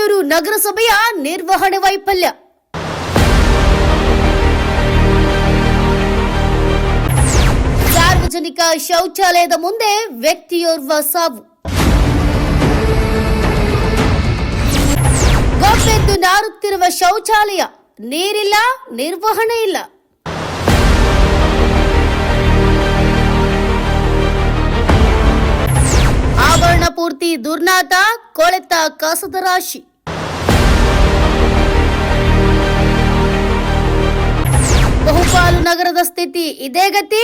ರಾಣಿಬೆನ್ನೂರು ನಗರಸಭೆಯ ನಿರ್ವಹಣೆ ವೈಫಲ್ಯ. ಸಾರ್ವಜನಿಕ ಶೌಚಾಲಯದ ಮುಂದೆ ವ್ಯಕ್ತಿಯೋರ್ವ ಸಾವು. ಗೊಬ್ಬೆದ್ದು ನಾರುತ್ತಿರುವ ಶೌಚಾಲಯ, ನೀರಿಲ್ಲ, ನಿರ್ವಹಣೆ ಇಲ್ಲ. ಆವರಣ ಪೂರ್ತಿ ದುರ್ನಾತ, ಕೊಳೆತ ಕಸದ ರಾಶಿ. ಬಹುಪಾಲು ನಗರದ ಸ್ಥಿತಿ ಇದೇ ಗತಿ.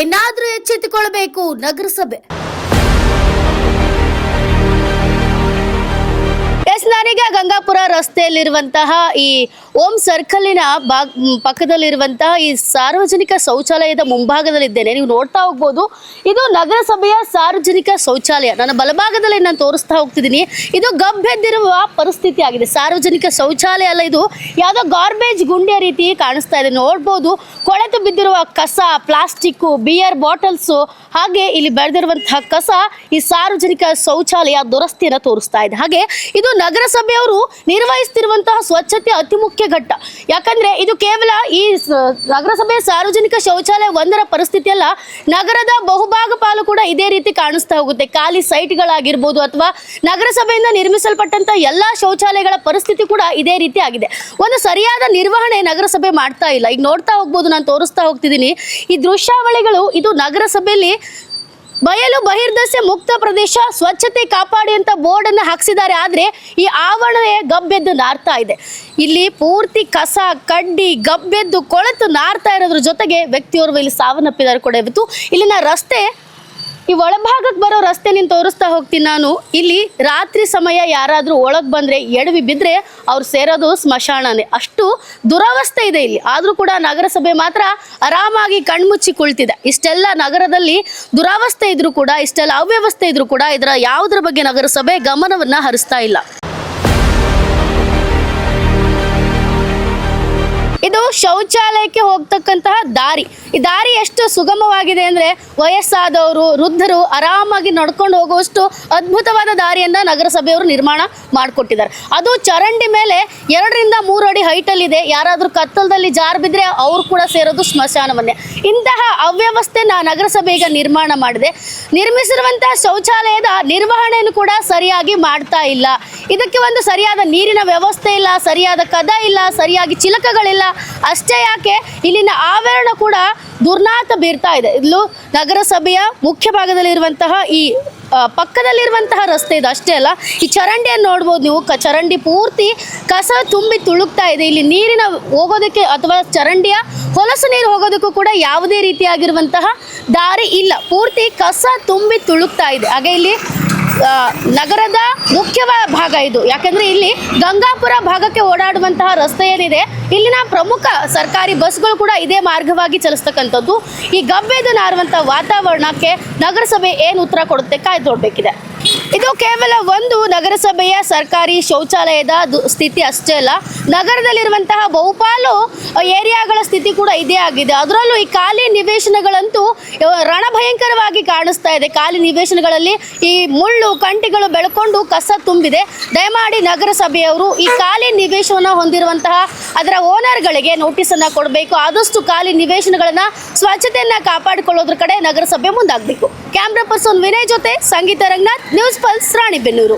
ಏನಾದ್ರೂ ಎಚ್ಚೆತ್ತುಕೊಳ್ಳಬೇಕು ನಗರಸಭೆ. ನಾನೀಗ ಗಂಗಾಪುರ ರಸ್ತೆಯಲ್ಲಿರುವಂತಹ ಈ ಓಂ ಸರ್ಕಲಿನ ಪಕ್ಕದಲ್ಲಿರುವಂತಹ ಈ ಸಾರ್ವಜನಿಕ ಶೌಚಾಲಯದ ಮುಂಭಾಗದಲ್ಲಿದ್ದೇನೆ. ನೀವು ನೋಡ್ತಾ ಹೋಗ್ಬೋದು, ಇದು ನಗರಸಭೆಯ ಸಾರ್ವಜನಿಕ ಶೌಚಾಲಯ. ನನ್ನ ಬಲಭಾಗದಲ್ಲಿ ನಾನು ತೋರಿಸ್ತಾ ಹೋಗ್ತಿದ್ದೀನಿ. ಇದು ಗಬ್ಬೆದ್ದಿರುವ ಪರಿಸ್ಥಿತಿ ಆಗಿದೆ. ಸಾರ್ವಜನಿಕ ಶೌಚಾಲಯ ಅಲ್ಲ, ಇದು ಯಾವುದೋ ಗಾರ್ಬೇಜ್ ಗುಂಡಿಯ ರೀತಿ ಕಾಣಿಸ್ತಾ ಇದೆ. ನೋಡ್ಬೋದು, ಕೊಳೆತು ಬಿದ್ದಿರುವ ಕಸ, ಪ್ಲಾಸ್ಟಿಕ್ಕು, ಬಿಯರ್ ಬಾಟಲ್ಸು, ಹಾಗೆ ಇಲ್ಲಿ ಬೆಳೆದಿರುವಂತಹ ಕಸ ಈ ಸಾರ್ವಜನಿಕ ಶೌಚಾಲಯ ದುರಸ್ತಿಯನ್ನು ತೋರಿಸ್ತಾ ಇದೆ. ಹಾಗೆ ಇದು ನಗರಸಭೆಯವರು ನಿರ್ವಹಿಸುತ್ತಿರುವಂತಹ ಸ್ವಚ್ಛತೆ ಅತಿ ಮುಖ್ಯ ಘಟ್ಟ. ಯಾಕಂದ್ರೆ ಇದು ಕೇವಲ ಈ ನಗರಸಭೆ ಸಾರ್ವಜನಿಕ ಶೌಚಾಲಯ ಒಂದರ ಪರಿಸ್ಥಿತಿ ಅಲ್ಲ, ನಗರದ ಬಹುಭಾಗ ಪಾಲು ಕೂಡ ಇದೇ ರೀತಿ ಕಾಣಿಸ್ತಾ ಹೋಗುತ್ತೆ. ಖಾಲಿ ಸೈಟ್ಗಳಾಗಿರ್ಬೋದು ಅಥವಾ ನಗರಸಭೆಯಿಂದ ನಿರ್ಮಿಸಲ್ಪಟ್ಟಂತ ಎಲ್ಲಾ ಶೌಚಾಲಯಗಳ ಪರಿಸ್ಥಿತಿ ಕೂಡ ಇದೇ ರೀತಿ ಆಗಿದೆ. ಒಂದು ಸರಿಯಾದ ನಿರ್ವಹಣೆ ನಗರಸಭೆ ಮಾಡ್ತಾ ಇಲ್ಲ. ಈಗ ನೋಡ್ತಾ ಹೋಗ್ಬೋದು, ನಾನು ತೋರಿಸ್ತಾ ಹೋಗ್ತಿದ್ದೀನಿ ಈ ದೃಶ್ಯಾವಳಿಗಳು. ಇದು ನಗರಸಭೆಯಲ್ಲಿ ಬಯಲು ಬಹಿರ್ದೆಸೆ ಮುಕ್ತ ಪ್ರದೇಶ, ಸ್ವಚ್ಛತೆ ಕಾಪಾಡಿ ಅಂತ ಬೋರ್ಡ್ ಅನ್ನು ಹಾಕ್ಸಿದ್ದಾರೆ. ಆದ್ರೆ ಈ ಆವರಣವೇ ಗಬ್ಬೆದ್ದು ನಾರ್ತಾ ಇದೆ. ಇಲ್ಲಿ ಪೂರ್ತಿ ಕಸ, ಕಡ್ಡಿ, ಗಬ್ಬೆದ್ದು ಕೊಳೆತು ನಾರ್ತಾ ಇರೋದ್ರ ಜೊತೆಗೆ ವ್ಯಕ್ತಿಯೋರ್ವ ಇಲ್ಲಿ ಸಾವನ್ನಪ್ಪಿದ್ದಾರೆ ಕೂಡ. ಇವತ್ತು ಇಲ್ಲಿನ ರಸ್ತೆ, ಈ ಒಳಭಾಗಕ್ಕೆ ಬರೋ ರಸ್ತೆ ನೀನು ತೋರಿಸ್ತಾ ಹೋಗ್ತೀನಿ ನಾನು. ಇಲ್ಲಿ ರಾತ್ರಿ ಸಮಯ ಯಾರಾದರೂ ಒಳಗೆ ಬಂದರೆ ಎಡವಿ ಬಿದ್ದರೆ ಅವ್ರು ಸೇರೋದು ಸ್ಮಶಾನನೇ. ಅಷ್ಟು ದುರವಸ್ಥೆ ಇದೆ ಇಲ್ಲಿ. ಆದರೂ ಕೂಡ ನಗರಸಭೆ ಮಾತ್ರ ಆರಾಮಾಗಿ ಕಣ್ಮುಚ್ಚಿ ಕುಳಿತಿದೆ. ಇಷ್ಟೆಲ್ಲ ನಗರದಲ್ಲಿ ದುರವಸ್ಥೆ ಇದ್ರೂ ಕೂಡ, ಇಷ್ಟೆಲ್ಲ ಅವ್ಯವಸ್ಥೆ ಇದ್ರೂ ಕೂಡ ಇದರ ಯಾವುದರ ಬಗ್ಗೆ ನಗರಸಭೆ ಗಮನವನ್ನು ಹರಿಸ್ತಾ ಇಲ್ಲ. ಇದು ಶೌಚಾಲಯಕ್ಕೆ ಹೋಗ್ತಕ್ಕಂತಹ ದಾರಿ. ಈ ದಾರಿ ಎಷ್ಟು ಸುಗಮವಾಗಿದೆ ಅಂದರೆ ವಯಸ್ಸಾದವರು, ವೃದ್ಧರು ಆರಾಮಾಗಿ ನಡ್ಕೊಂಡು ಹೋಗುವಷ್ಟು ಅದ್ಭುತವಾದ ದಾರಿಯನ್ನು ನಗರಸಭೆಯವರು ನಿರ್ಮಾಣ ಮಾಡಿಕೊಟ್ಟಿದ್ದಾರೆ. ಅದು ಚರಂಡಿ ಮೇಲೆ 2 ರಿಂದ 3 ಅಡಿ ಹೈಟಲ್ಲಿದೆ. ಯಾರಾದರೂ ಕತ್ತಲದಲ್ಲಿ ಜಾರು ಬಿದ್ದರೆ ಅವರು ಕೂಡ ಸೇರೋದು ಸ್ಮಶಾನವನ್ನೇ. ಇಂತಹ ಅವ್ಯವಸ್ಥೆನ ನಗರಸಭೆ ಈಗ ನಿರ್ಮಾಣ ಮಾಡಿದೆ. ನಿರ್ಮಿಸಿರುವಂತಹ ಶೌಚಾಲಯದ ನಿರ್ವಹಣೆಯನ್ನು ಕೂಡ ಸರಿಯಾಗಿ ಮಾಡ್ತಾ ಇಲ್ಲ. ಇದಕ್ಕೆ ಒಂದು ಸರಿಯಾದ ನೀರಿನ ವ್ಯವಸ್ಥೆ ಇಲ್ಲ, ಸರಿಯಾದ ಕದ ಇಲ್ಲ, ಸರಿಯಾಗಿ ಚಿಲಕಗಳಿಲ್ಲ. ಅಷ್ಟೇ ಯಾಕೆ, ಇಲ್ಲಿನ ಆವರಣ ಕೂಡ ದುರ್ನಾತ ಬೀರ್ತಾ ಇದೆ. ಇಲ್ಲೂ ನಗರಸಭೆಯ ಮುಖ್ಯ ಭಾಗದಲ್ಲಿರುವಂತಹ ಈ ಪಕ್ಕದಲ್ಲಿರುವಂತಹ ರಸ್ತೆ ಇದು. ಅಷ್ಟೇ ಅಲ್ಲ, ಈ ಚರಂಡಿಯನ್ನು ನೋಡ್ಬೋದು ನೀವು. ಚರಂಡಿ ಪೂರ್ತಿ ಕಸ ತುಂಬಿ ತುಳುಕ್ತಾ ಇದೆ. ಇಲ್ಲಿ ನೀರಿನ ಹೋಗೋದಕ್ಕೆ ಅಥವಾ ಚರಂಡಿಯ ಹೊಲಸು ನೀರು ಹೋಗೋದಕ್ಕೂ ಕೂಡ ಯಾವುದೇ ರೀತಿಯಾಗಿರುವಂತಹ ದಾರಿ ಇಲ್ಲ. ಪೂರ್ತಿ ಕಸ ತುಂಬಿ ತುಳುಕ್ತಾ ಇದೆ. ಹಾಗೆ ಇಲ್ಲಿ ನಗರದ ಮುಖ್ಯ ಭಾಗ ಇದು. ಯಾಕಂದ್ರೆ ಇಲ್ಲಿ ಗಂಗಾಪುರ ಭಾಗಕ್ಕೆ ಓಡಾಡುವಂತಹ ರಸ್ತೆ ಏನಿದೆ, ಇಲ್ಲಿನ ಪ್ರಮುಖ ಸರ್ಕಾರಿ ಬಸ್ಗಳು ಕೂಡ ಇದೇ ಮಾರ್ಗವಾಗಿ ಚಲಿಸ್ತಕ್ಕಂಥದ್ದು. ಈ ಗಬ್ಬೆದ್ದು ನಾರುವಂತಹ ವಾತಾವರಣಕ್ಕೆ ನಗರಸಭೆ ಏನು ಉತ್ತರ ಕೊಡುತ್ತೆ ಕಾಯ್ದು ನೋಡಬೇಕಿದೆ. ಇದು ಕೇವಲ ಒಂದು ನಗರಸಭೆಯ ಸರ್ಕಾರಿ ಶೌಚಾಲಯದ ಸ್ಥಿತಿ ಅಷ್ಟೇ ಅಲ್ಲ, ನಗರದಲ್ಲಿರುವಂತಹ ಬಹುಪಾಲು ಏರಿಯಾಗಳ ಸ್ಥಿತಿ ಕೂಡ ಇದೇ ಆಗಿದೆ. ಅದರಲ್ಲೂ ಈ ಖಾಲಿ ನಿವೇಶನಗಳಂತೂ ರಣಭಯಂಕರವಾಗಿ ಕಾಣಿಸ್ತಾ ಇದೆ. ಖಾಲಿ ನಿವೇಶನಗಳಲ್ಲಿ ಈ ಮುಳ್ಳು ಕಂಟಿಗಳು ಬೆಳ್ಕೊಂಡು ಕಸ ತುಂಬಿದೆ. ದಯಮಾಡಿ ನಗರಸಭೆಯವರು ಈ ಖಾಲಿ ನಿವೇಶನ ಹೊಂದಿರುವಂತಹ ಅದರ ಓನರ್ಗಳಿಗೆ ನೋಟಿಸ್ ಅನ್ನ ಕೊಡಬೇಕು. ಆದಷ್ಟು ಖಾಲಿ ನಿವೇಶನಗಳನ್ನ ಸ್ವಚ್ಛತೆಯನ್ನ ಕಾಪಾಡಿಕೊಳ್ಳೋದ್ರ ಕಡೆ ನಗರಸಭೆ ಮುಂದಾಗಬೇಕು. ಕ್ಯಾಮ್ರಾ ಪರ್ಸನ್ ವಿನಯ್ ಜೊತೆ ಸಂಗೀತ ರಂಗನಾಥ್, ನ್ಯೂಸ್ ಪಲ್ಸ್, ರಾಣಿಬೆನ್ನೂರು.